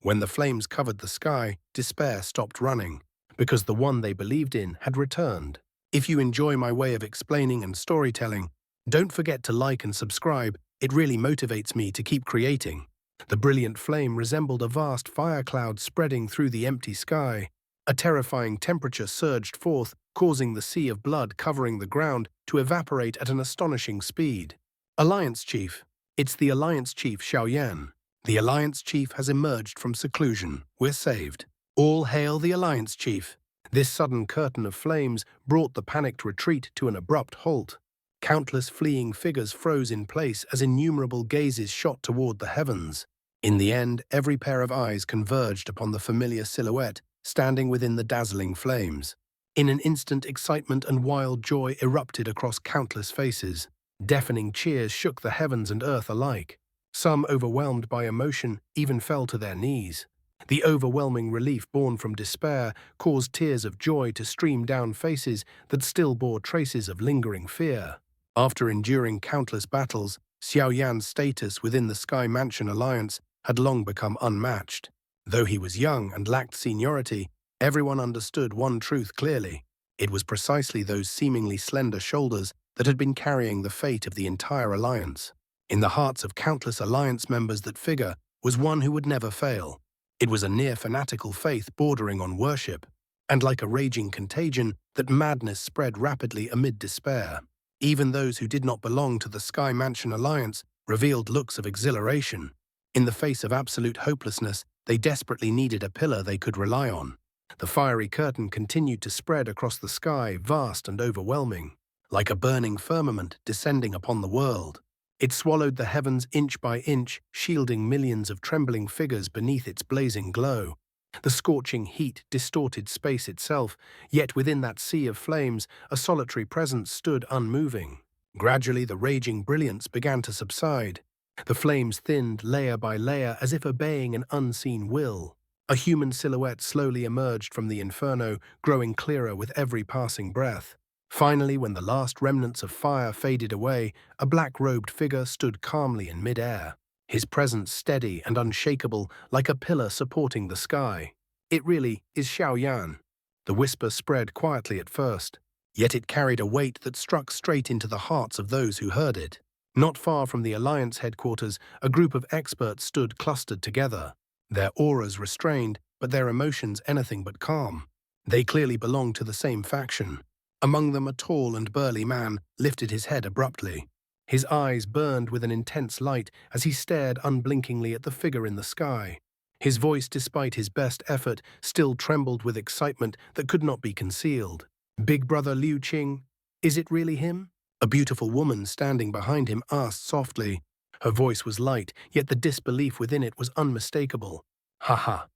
When the flames covered the sky, despair stopped running, because the one they believed in had returned. If you enjoy my way of explaining and storytelling, don't forget to like and subscribe. It really motivates me to keep creating. The brilliant flame resembled a vast fire cloud spreading through the empty sky. A terrifying temperature surged forth, causing the sea of blood covering the ground to evaporate at an astonishing speed. Alliance Chief. It's the Alliance Chief Xiao. The Alliance Chief has emerged from seclusion. We're saved. All hail the Alliance Chief. This sudden curtain of flames brought the panicked retreat to an abrupt halt. Countless fleeing figures froze in place as innumerable gazes shot toward the heavens. In the end, every pair of eyes converged upon the familiar silhouette standing within the dazzling flames. In an instant, excitement and wild joy erupted across countless faces. Deafening cheers shook the heavens and earth alike. Some, overwhelmed by emotion, even fell to their knees. The overwhelming relief born from despair caused tears of joy to stream down faces that still bore traces of lingering fear. After enduring countless battles, Xiaoyan's status within the Sky Mansion Alliance had long become unmatched. Though he was young and lacked seniority, everyone understood one truth clearly. It was precisely those seemingly slender shoulders that had been carrying the fate of the entire alliance. In the hearts of countless alliance members, that figure was one who would never fail. It was a near-fanatical faith bordering on worship, and like a raging contagion, that madness spread rapidly amid despair. Even those who did not belong to the Sky Mansion Alliance revealed looks of exhilaration. In the face of absolute hopelessness, they desperately needed a pillar they could rely on. The fiery curtain continued to spread across the sky, vast and overwhelming, like a burning firmament descending upon the world. It swallowed the heavens inch by inch, shielding millions of trembling figures beneath its blazing glow. The scorching heat distorted space itself, yet within that sea of flames, a solitary presence stood unmoving. Gradually, the raging brilliance began to subside. The flames thinned layer by layer as if obeying an unseen will. A human silhouette slowly emerged from the inferno, growing clearer with every passing breath. Finally, when the last remnants of fire faded away, a black-robed figure stood calmly in mid-air, his presence steady and unshakable like a pillar supporting the sky. It really is Xiao. The whisper spread quietly at first, yet it carried a weight that struck straight into the hearts of those who heard it. Not far from the Alliance headquarters, a group of experts stood clustered together, their auras restrained, but their emotions anything but calm. They clearly belonged to the same faction. Among them, a tall and burly man lifted his head abruptly. His eyes burned with an intense light as he stared unblinkingly at the figure in the sky. His voice, despite his best effort, still trembled with excitement that could not be concealed. "Big Brother Liu Qing, is it really him?" A beautiful woman standing behind him asked softly. Her voice was light, yet the disbelief within it was unmistakable. "Ha ha."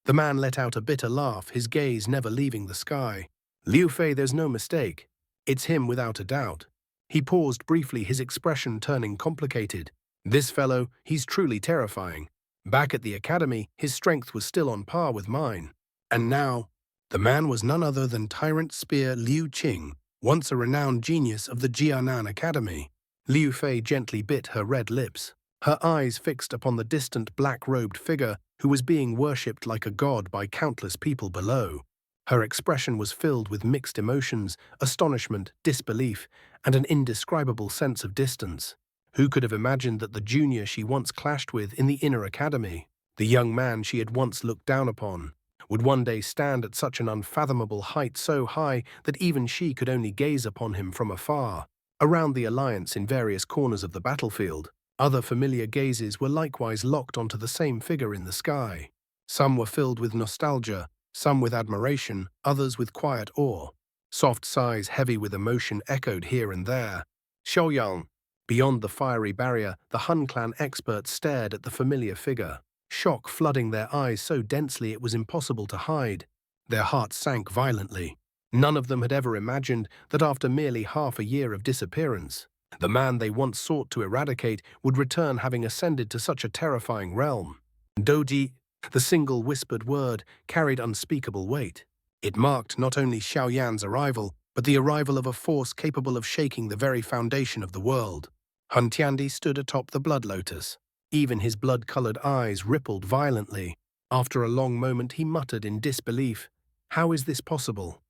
The man let out a bitter laugh, his gaze never leaving the sky. "Liu Fei, there's no mistake. It's him without a doubt." He paused briefly, his expression turning complicated. "This fellow, he's truly terrifying. Back at the academy, his strength was still on par with mine. And now..." The man was none other than Tyrant Spear Liu Qing, once a renowned genius of the Jianan Academy. Liu Fei gently bit her red lips, her eyes fixed upon the distant black-robed figure who was being worshipped like a god by countless people below. Her expression was filled with mixed emotions, astonishment, disbelief, and an indescribable sense of distance. Who could have imagined that the junior she once clashed with in the inner academy, the young man she had once looked down upon, would one day stand at such an unfathomable height, so high that even she could only gaze upon him from afar? Around the Alliance, in various corners of the battlefield, other familiar gazes were likewise locked onto the same figure in the sky. Some were filled with nostalgia, some with admiration, others with quiet awe. Soft sighs heavy with emotion echoed here and there. "Xiaoyang." Beyond the fiery barrier, the Hun clan experts stared at the familiar figure, shock flooding their eyes so densely it was impossible to hide. Their hearts sank violently. None of them had ever imagined that after merely half a year of disappearance, the man they once sought to eradicate would return, having ascended to such a terrifying realm. Dodi, the single whispered word, carried unspeakable weight. It marked not only Xiaoyan's arrival, but the arrival of a force capable of shaking the very foundation of the world. Hun Tiandi stood atop the blood lotus. Even his blood-colored eyes rippled violently. After a long moment, he muttered in disbelief, "How is this possible?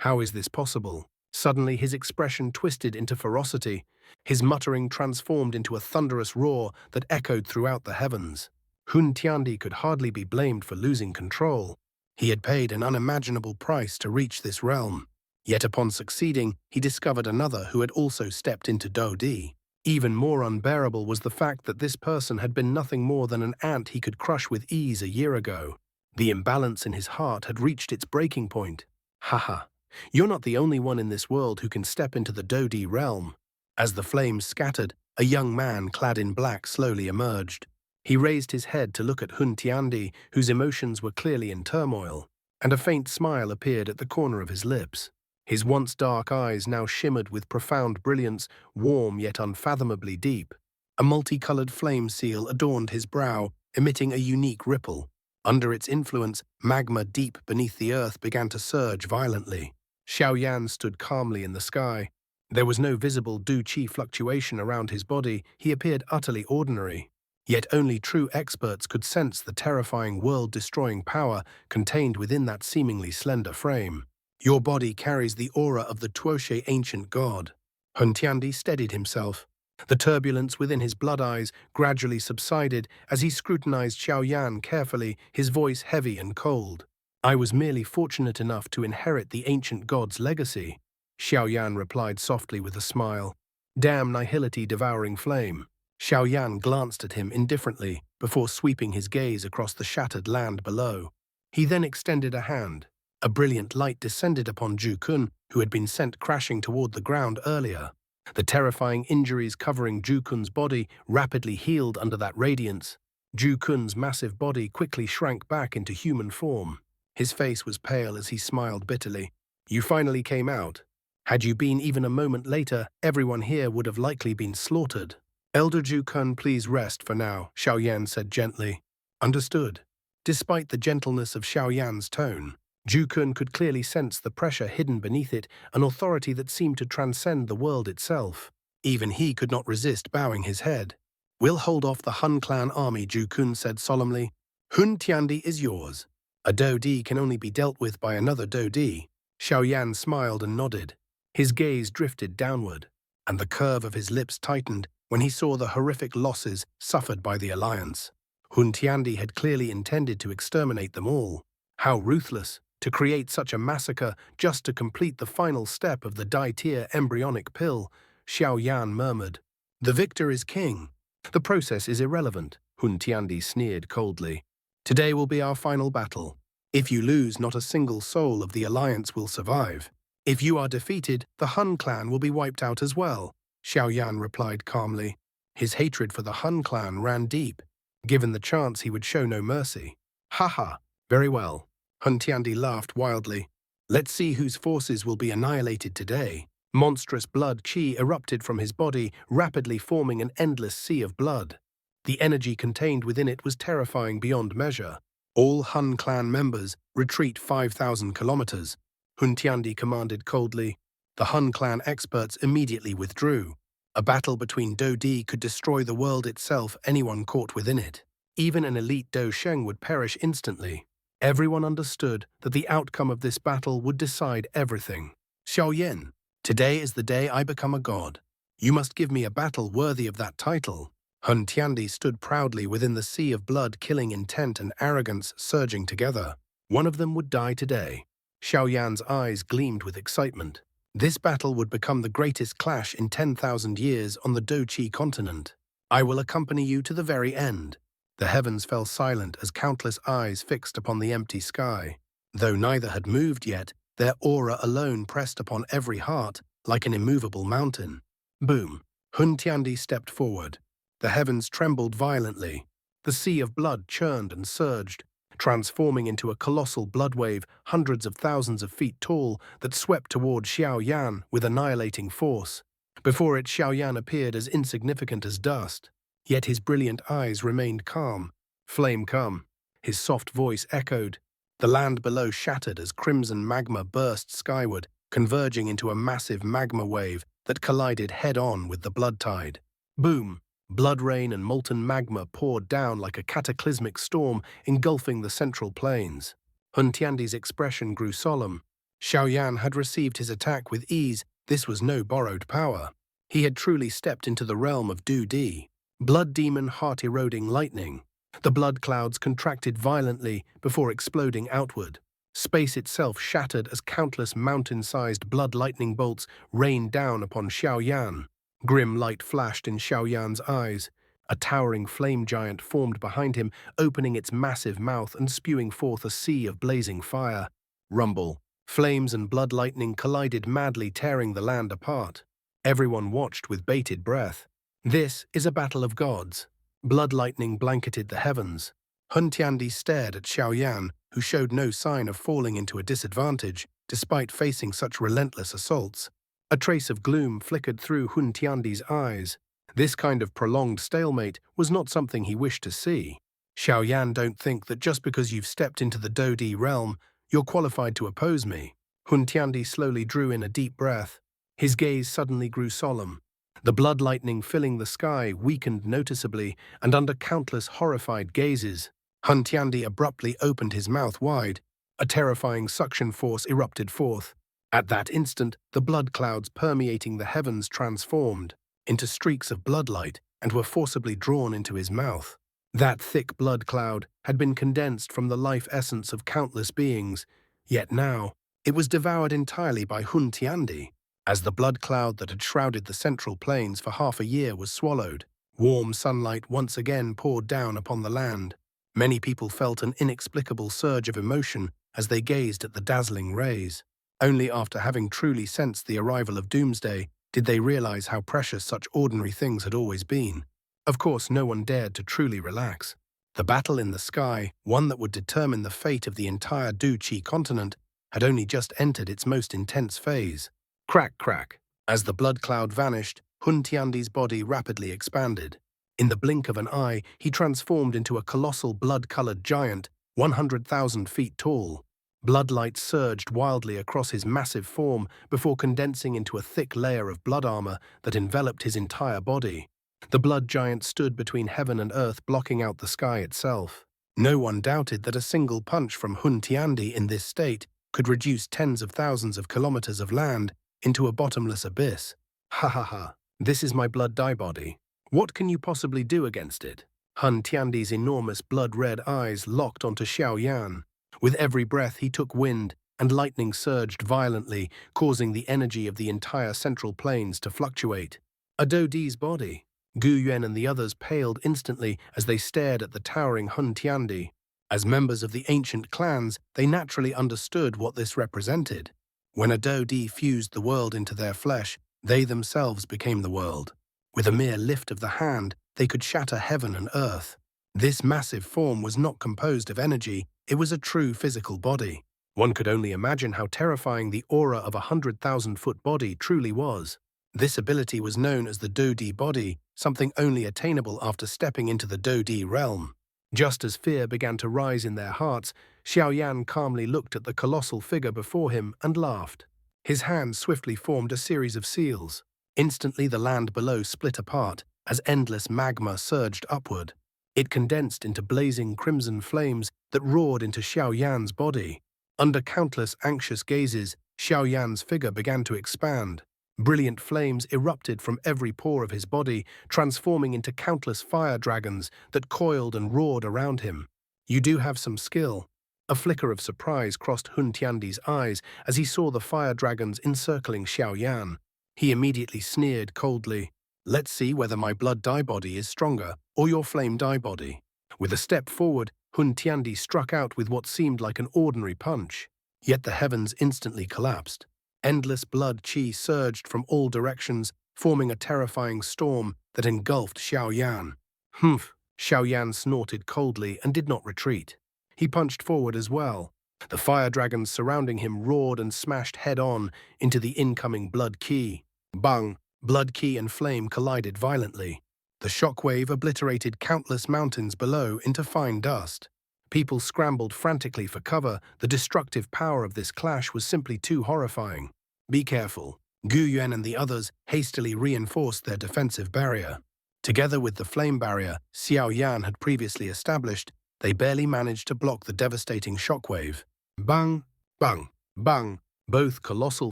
How is this possible?" Suddenly, his expression twisted into ferocity. His muttering transformed into a thunderous roar that echoed throughout the heavens. Hun Tiandi could hardly be blamed for losing control. He had paid an unimaginable price to reach this realm. Yet upon succeeding, he discovered another who had also stepped into Dodi. Even more unbearable was the fact that this person had been nothing more than an ant he could crush with ease a year ago. The imbalance in his heart had reached its breaking point. Haha, you're not the only one in this world who can step into the Dodi realm. As the flames scattered, a young man clad in black slowly emerged. He raised his head to look at Hun Tiandi, whose emotions were clearly in turmoil, and a faint smile appeared at the corner of his lips. His once dark eyes now shimmered with profound brilliance, warm yet unfathomably deep. A multicolored flame seal adorned his brow, emitting a unique ripple. Under its influence, magma deep beneath the earth began to surge violently. Xiao stood calmly in the sky. There was no visible Du-Chi fluctuation around his body. He appeared utterly ordinary. Yet only true experts could sense the terrifying world-destroying power contained within that seemingly slender frame. Your body carries the aura of the Tuoshe ancient god. Hun Tiandi steadied himself. The turbulence within his blood eyes gradually subsided as he scrutinized Xiao carefully, his voice heavy and cold. "I was merely fortunate enough to inherit the ancient god's legacy," Xiao replied softly with a smile. "Damn nihility devouring flame." Xiao glanced at him indifferently before sweeping his gaze across the shattered land below. He then extended a hand. A brilliant light descended upon Ju-kun, who had been sent crashing toward the ground earlier. The terrifying injuries covering Ju-kun's body rapidly healed under that radiance. Ju-kun's massive body quickly shrank back into human form. His face was pale as he smiled bitterly. "You finally came out. Had you been even a moment later, everyone here would have likely been slaughtered." "Elder Ju-kun, please rest for now," Xiao said gently. "Understood." Despite the gentleness of Xiao tone, Ju-kun could clearly sense the pressure hidden beneath it, an authority that seemed to transcend the world itself. Even he could not resist bowing his head. "We'll hold off the Hun clan army," Ju-kun said solemnly. "Hun Tiandi is yours. A Dodi can only be dealt with by another Dodi." Xiao smiled and nodded. His gaze drifted downward, and the curve of his lips tightened when he saw the horrific losses suffered by the alliance. Hun Tiandi had clearly intended to exterminate them all. How ruthless, to create such a massacre just to complete the final step of the Dai-tier embryonic pill, Xiao murmured. "The victor is king. The process is irrelevant," Hun Tiandi sneered coldly. "Today will be our final battle. If you lose, not a single soul of the alliance will survive. If you are defeated, the Hun clan will be wiped out as well," Xiao replied calmly. His hatred for the Hun clan ran deep. Given the chance, he would show no mercy. "Haha, very well." Hun Tiandi laughed wildly. "Let's see whose forces will be annihilated today." Monstrous blood qi erupted from his body, rapidly forming an endless sea of blood. The energy contained within it was terrifying beyond measure. "All Hun clan members, retreat 5,000 kilometers," Hun Tiandi commanded coldly. The Hun clan experts immediately withdrew. A battle between Dodi could destroy the world itself, anyone caught within it. Even an elite Do Sheng would perish instantly. Everyone understood that the outcome of this battle would decide everything. "Xiao, today is the day I become a god. You must give me a battle worthy of that title." Hun Tiandi stood proudly within the sea of blood-killing intent and arrogance surging together. One of them would die today. Xiao eyes gleamed with excitement. This battle would become the greatest clash in 10,000 years on the Do-Chi continent. "I will accompany you to the very end." The heavens fell silent as countless eyes fixed upon the empty sky. Though neither had moved yet, their aura alone pressed upon every heart like an immovable mountain. Boom! Hun Tiandi stepped forward. The heavens trembled violently. The sea of blood churned and surged, transforming into a colossal blood wave hundreds of thousands of feet tall that swept toward Xiao with annihilating force. Before it, Xiao appeared as insignificant as dust. Yet his brilliant eyes remained calm. "Flame come." His soft voice echoed. The land below shattered as crimson magma burst skyward, converging into a massive magma wave that collided head-on with the blood tide. Boom! Blood rain and molten magma poured down like a cataclysmic storm, engulfing the central plains. Hun Tiandi's expression grew solemn. Xiaoyan had received his attack with ease. This was no borrowed power. He had truly stepped into the realm of Dodi. Blood demon heart-eroding lightning. The blood clouds contracted violently before exploding outward. Space itself shattered as countless mountain-sized blood lightning bolts rained down upon Xiaoyan. Grim light flashed in Xiaoyan's eyes. A towering flame giant formed behind him, opening its massive mouth and spewing forth a sea of blazing fire. Rumble. Flames and blood lightning collided madly, tearing the land apart. Everyone watched with bated breath. This is a battle of gods. Blood lightning blanketed the heavens. Hun Tiandi stared at Xiaoyan, who showed no sign of falling into a disadvantage, despite facing such relentless assaults. A trace of gloom flickered through Hun Tiandi's eyes. This kind of prolonged stalemate was not something he wished to see. Xiaoyan, don't think that just because you've stepped into the Dodi realm, you're qualified to oppose me. Hun Tiandi slowly drew in a deep breath. His gaze suddenly grew solemn. The blood lightning filling the sky weakened noticeably, and under countless horrified gazes, Hun Tiandi abruptly opened his mouth wide. A terrifying suction force erupted forth. At that instant, the blood clouds permeating the heavens transformed into streaks of bloodlight and were forcibly drawn into his mouth. That thick blood cloud had been condensed from the life essence of countless beings, yet now it was devoured entirely by Hun Tiandi. As the blood cloud that had shrouded the central plains for half a year was swallowed, warm sunlight once again poured down upon the land. Many people felt an inexplicable surge of emotion as they gazed at the dazzling rays. Only after having truly sensed the arrival of doomsday did they realize how precious such ordinary things had always been. Of course, no one dared to truly relax. The battle in the sky, one that would determine the fate of the entire Duchi continent, had only just entered its most intense phase. Crack, crack. As the blood cloud vanished, Hun Tiandi's body rapidly expanded. In the blink of an eye, he transformed into a colossal blood-colored giant, 100,000 feet tall. Bloodlight surged wildly across his massive form before condensing into a thick layer of blood armor that enveloped his entire body. The blood giant stood between heaven and earth, blocking out the sky itself. No one doubted that a single punch from Hun Tiandi in this state could reduce tens of thousands of kilometers of land into a bottomless abyss. Ha ha ha, this is my blood dye body. What can you possibly do against it? Hun Tiandi's enormous blood-red eyes locked onto Xiaoyan. With every breath he took wind, and lightning surged violently, causing the energy of the entire central plains to fluctuate. A Dodi's body. Gu Yuan and the others paled instantly as they stared at the towering Hun Tiandi. As members of the ancient clans, they naturally understood what this represented. When a Dodi fused the world into their flesh, they themselves became the world. With a mere lift of the hand, they could shatter heaven and earth. This massive form was not composed of energy, it was a true physical body. One could only imagine how terrifying the aura of a 100,000-foot body truly was. This ability was known as the Dodi body, something only attainable after stepping into the Dodi realm. Just as fear began to rise in their hearts, Xiaoyan calmly looked at the colossal figure before him and laughed. His hands swiftly formed a series of seals. Instantly the land below split apart as endless magma surged upward. It condensed into blazing crimson flames that roared into Xiaoyan's body. Under countless anxious gazes, Xiaoyan's figure began to expand. Brilliant flames erupted from every pore of his body, transforming into countless fire dragons that coiled and roared around him. You do have some skill. A flicker of surprise crossed Hun Tiandi's eyes as he saw the fire dragons encircling Xiaoyan. He immediately sneered coldly. Let's see whether my blood dye body is stronger or your flame dye body. With a step forward, Hun Tiandi struck out with what seemed like an ordinary punch. Yet the heavens instantly collapsed. Endless blood qi surged from all directions, forming a terrifying storm that engulfed Xiaoyan. Humph! Xiaoyan snorted coldly and did not retreat. He punched forward as well. The fire dragons surrounding him roared and smashed head-on into the incoming blood qi. Bang! Blood qi and flame collided violently. The shockwave obliterated countless mountains below into fine dust. People scrambled frantically for cover. The destructive power of this clash was simply too horrifying. Be careful. Gu Yuan and the others hastily reinforced their defensive barrier. Together with the flame barrier Xiao had previously established, they barely managed to block the devastating shockwave. Bang, bang, bang. Both colossal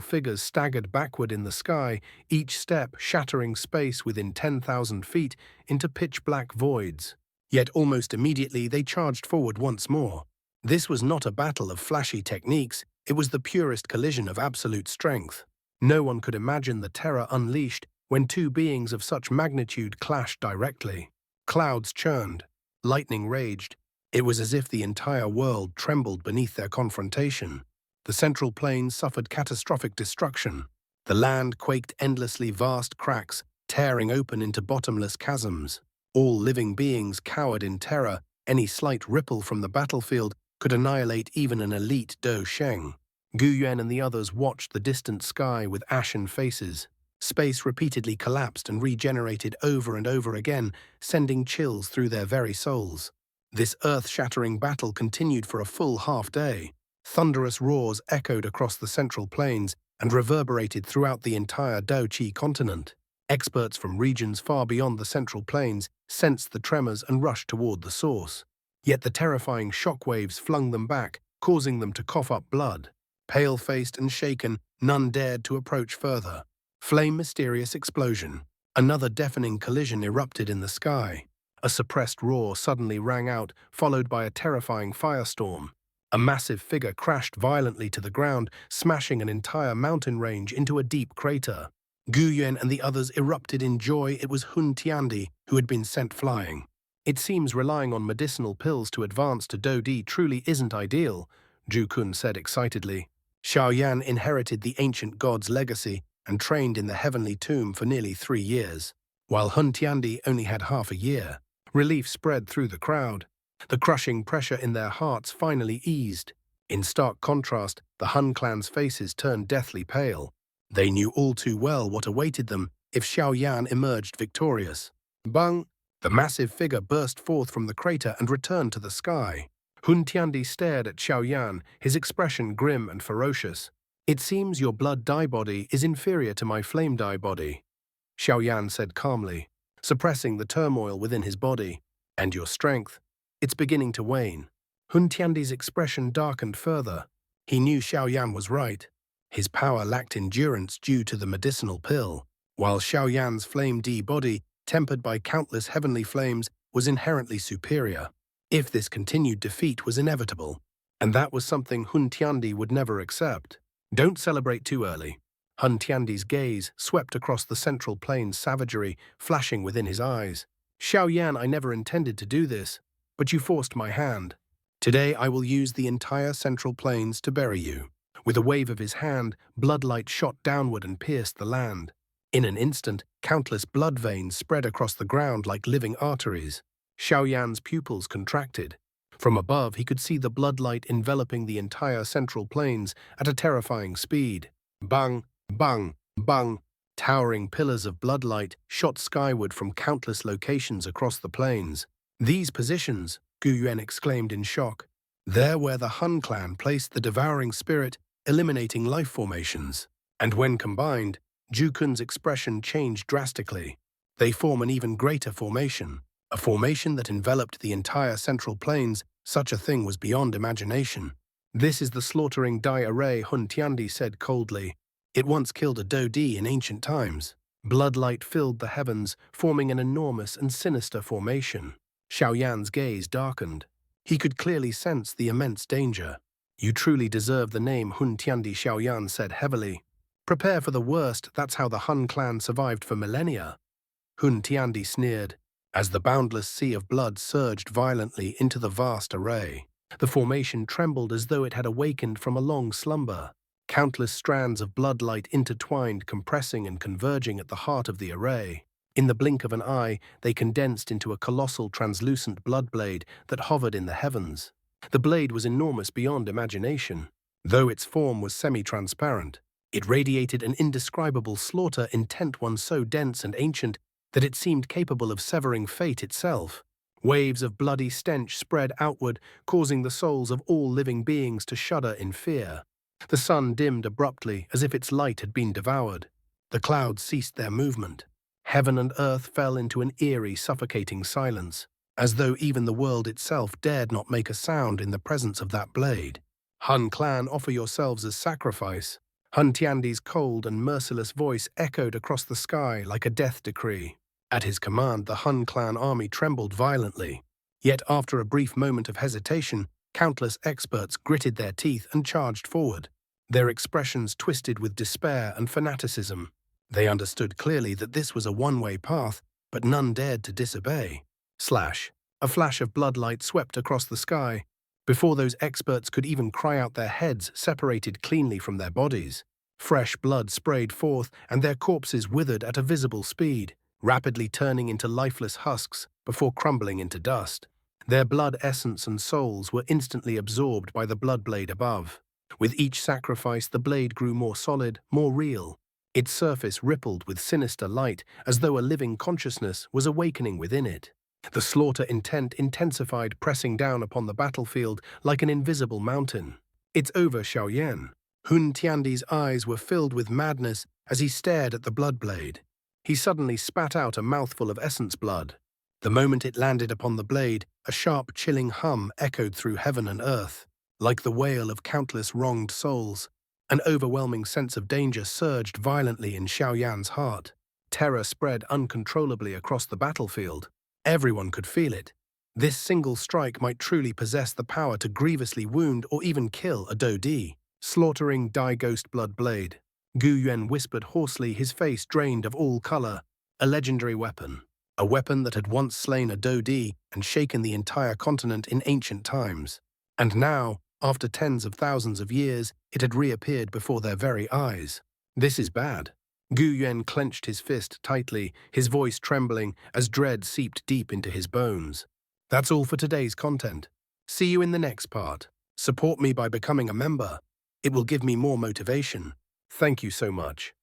figures staggered backward in the sky, each step shattering space within 10,000 feet into pitch-black voids. Yet almost immediately they charged forward once more. This was not a battle of flashy techniques, it was the purest collision of absolute strength. No one could imagine the terror unleashed when two beings of such magnitude clashed directly. Clouds churned, lightning raged. It was as if the entire world trembled beneath their confrontation. The central plains suffered catastrophic destruction. The land quaked endlessly, vast cracks tearing open into bottomless chasms. All living beings cowered in terror. Any slight ripple from the battlefield could annihilate even an elite Do Sheng. Gu Yuan and the others watched the distant sky with ashen faces. Space repeatedly collapsed and regenerated over and over again, sending chills through their very souls. This earth-shattering battle continued for a full half-day. Thunderous roars echoed across the central plains and reverberated throughout the entire Daoqi continent. Experts from regions far beyond the central plains sensed the tremors and rushed toward the source. Yet the terrifying shockwaves flung them back, causing them to cough up blood. Pale-faced and shaken, none dared to approach further. Flame mysterious explosion. Another deafening collision erupted in the sky. A suppressed roar suddenly rang out, followed by a terrifying firestorm. A massive figure crashed violently to the ground, smashing an entire mountain range into a deep crater. Gu Yuan and the others erupted in joy. It was Hun Tiandi who had been sent flying. It seems relying on medicinal pills to advance to Dodi truly isn't ideal, Zhu Kun said excitedly. Xiao inherited the ancient god's legacy and trained in the heavenly tomb for nearly 3 years, while Hun Tiandi only had half a year. Relief spread through the crowd. The crushing pressure in their hearts finally eased. In stark contrast, the Hun clan's faces turned deathly pale. They knew all too well what awaited them if Xiao emerged victorious. Bang! The massive figure burst forth from the crater and returned to the sky. Hun Tiandi stared at Xiao, his expression grim and ferocious. "It seems your blood dye body is inferior to my flame dye body," Xiao said calmly, suppressing the turmoil within his body. "And your strength? It's beginning to wane." Hun Tiandi's expression darkened further. He knew Xiao was right. His power lacked endurance due to the medicinal pill, while Xiao flame D body, tempered by countless heavenly flames, was inherently superior. If this continued, defeat was inevitable, and that was something Hun Tiandi would never accept. "Don't celebrate too early." Hun Tiandi's gaze swept across the central plains savagery, flashing within his eyes. "Xiao, I never intended to do this, but you forced my hand. Today I will use the entire central plains to bury you." With a wave of his hand, bloodlight shot downward and pierced the land. In an instant, countless blood veins spread across the ground like living arteries. Xiao pupils contracted. From above, he could see the bloodlight enveloping the entire central plains at a terrifying speed. Bang, bang, bang. Towering pillars of bloodlight shot skyward from countless locations across the plains. "These positions," Gu Yuan exclaimed in shock. "They're where the Hun clan placed the devouring spirit, eliminating life formations. And when combined, Zhu Kun's expression changed drastically. They form an even greater formation, a formation that enveloped the entire central plains. Such a thing was beyond imagination." "This is the slaughtering dye array," Hun Tiandi said coldly. "It once killed a Dodi in ancient times." Bloodlight filled the heavens, forming an enormous and sinister formation. Xiao gaze darkened. He could clearly sense the immense danger. "You truly deserve the name," Hun Tiandi, Xiao said heavily. "Prepare for the worst. That's how the Hun clan survived for millennia." Hun Tiandi sneered, as the boundless sea of blood surged violently into the vast array. The formation trembled as though it had awakened from a long slumber. Countless strands of bloodlight intertwined, compressing and converging at the heart of the array. In the blink of an eye, they condensed into a colossal translucent blood blade that hovered in the heavens. The blade was enormous beyond imagination. Though its form was semi-transparent, it radiated an indescribable slaughter, intent one so dense and ancient that it seemed capable of severing fate itself. Waves of bloody stench spread outward, causing the souls of all living beings to shudder in fear. The sun dimmed abruptly, as if its light had been devoured. The clouds ceased their movement. Heaven and earth fell into an eerie, suffocating silence, as though even the world itself dared not make a sound in the presence of that blade. Hun clan, offer yourselves as sacrifice. Hun Tiandi's cold and merciless voice echoed across the sky like a death decree. At his command, the Hun clan army trembled violently. Yet after a brief moment of hesitation, countless experts gritted their teeth and charged forward, their expressions twisted with despair and fanaticism. They understood clearly that this was a one-way path, but none dared to disobey. Slash. A flash of bloodlight swept across the sky. Before those experts could even cry out, their heads separated cleanly from their bodies. Fresh blood sprayed forth, and their corpses withered at a visible speed, rapidly turning into lifeless husks before crumbling into dust. Their blood essence and souls were instantly absorbed by the blood blade above. With each sacrifice, the blade grew more solid, more real. Its surface rippled with sinister light, as though a living consciousness was awakening within it. The slaughter intent intensified, pressing down upon the battlefield like an invisible mountain. "It's over, Xiao." Hun Tiandi's eyes were filled with madness as he stared at the blood blade. He suddenly spat out a mouthful of essence blood. The moment it landed upon the blade, a sharp, chilling hum echoed through heaven and earth. Like the wail of countless wronged souls, an overwhelming sense of danger surged violently in Xiaoyan's heart. Terror spread uncontrollably across the battlefield. Everyone could feel it. This single strike might truly possess the power to grievously wound or even kill a Dodi. Slaughtering Die Ghost Blood Blade. Gu Yuan whispered hoarsely, his face drained of all color. A legendary weapon. A weapon that had once slain a Dodi and shaken the entire continent in ancient times. And now, after tens of thousands of years, it had reappeared before their very eyes. This is bad. Gu Yuan clenched his fist tightly, his voice trembling as dread seeped deep into his bones. That's all for today's content. See you in the next part. Support me by becoming a member. It will give me more motivation. Thank you so much.